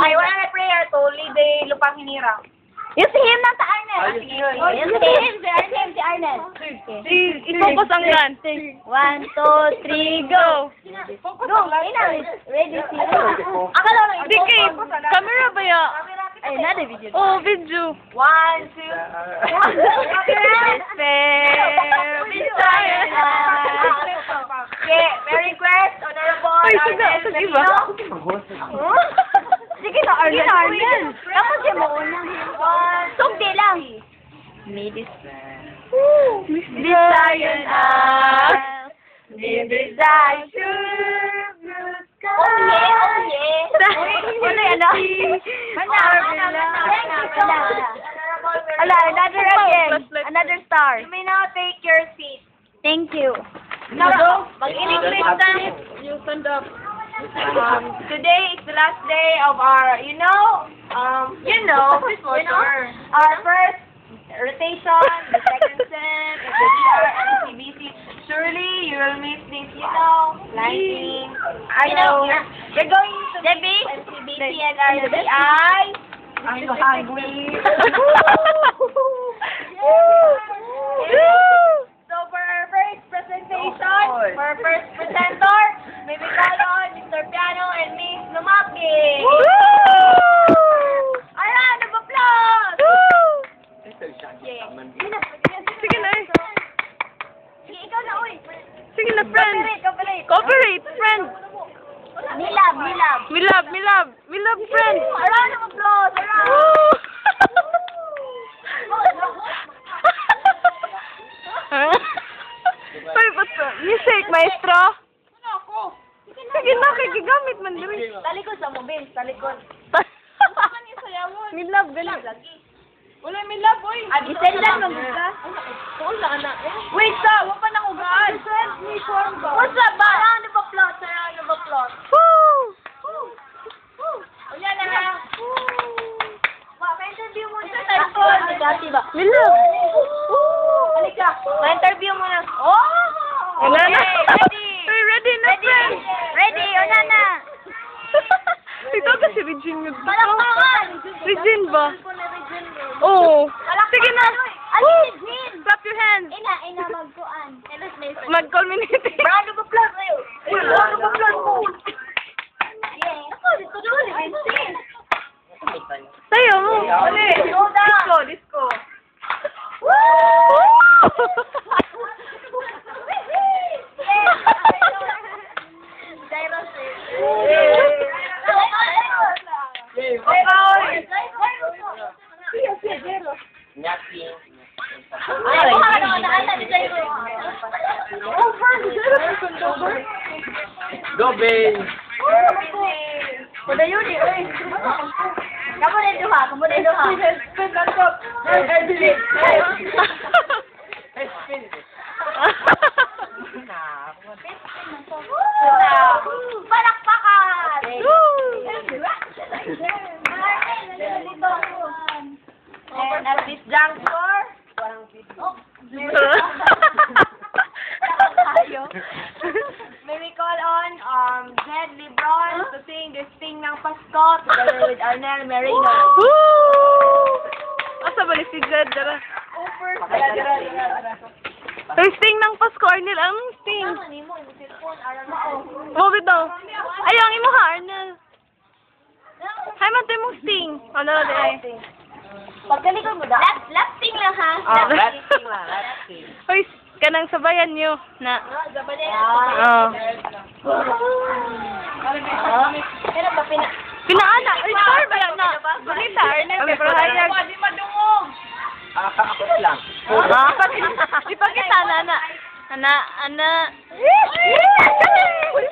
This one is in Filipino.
ay, wala na prayer to lead the lupang hinirang. Yung si him na sa Arnel. Sige yun. Yung si him, si Arnel. I-focus ang gun. 1, 2, 3, go! Go! Ina, ready si Akala lang. Di kay, camera ba ya? Ay, nada video. Oh, video. 1, 2, Okay, may request, Honorable Ay, Arnel sige ba? Sige na, Arnel. Tapos siya mo unang. Sugdi lang. Bisayan Oh yeah. Ano yan, no? Another again. Another star. You may now take your seat. Thank you. Mag-English tayo. You stand up. Today is the last day of our, our first rotation, the second sem, is the DR and CBC. Surely you will miss this, lighting. You're going to miss MCBC and RCI. I'm hungry. So for our first presentation, for our first presenter, may we call on Mr. Piano and Miss Lumaki. Ayan, nag-applause! Yeah. Sige na eh. Sige, ikaw na, uy. Sige na, friend. Cooperate, friend. Milab. We love friend. Ayan, nag-applause. Ayan. Ay, basta. Music, maestro. Sige na, kay gigamit man diri. Talikod sa mo, Vince. Talikod. We love, gali. Wala, may love, boy. Isend lang ng buka. Wait, sa, huwag pa nang ugaan. What's up, ba? Round of applause, round of applause. Woo! O yan na nga. Ma-interview mo na. Dati ba? We love. Halika. Ma-interview mo na. Oh! Wala na. Ready. Ay, ready na, friend. Ready, una na. Ito ka si Regine. Palakpakan. Regine ba? Oo. Sige na. Woo! Clap your hands. Ina, magkuan. Mag-culminate. Round of applause kayo. Round of applause mo. Yeah. Ako, dito doon. Vincent. Sayo mo. Dali. Disco. Go, babe! Padayon eh, oy. Kamu na duha. Palakpakan! And at this juncture, may we call on Zed Lebron to sing the Sting ng Pasko together with Arnel Merino. Woo! Asa ba ni si Jed? Dara. Ay, sting ng Pasko, Arnel. Anong sting? Oh, bitaw. Ayaw, ang imo ha, Arnel. Hay, matay mong sting. Ano na din? Pagkalikod mo da. Last thing lang ha. Let's sing. Hoy, kanang sabayan niyo na. Ah. Pero ba Pinaana. Ay, star ba yan na? Balita, Arnel. Pero hayag. Di madungog! Ako lang. Ipakita na, ana. Ana.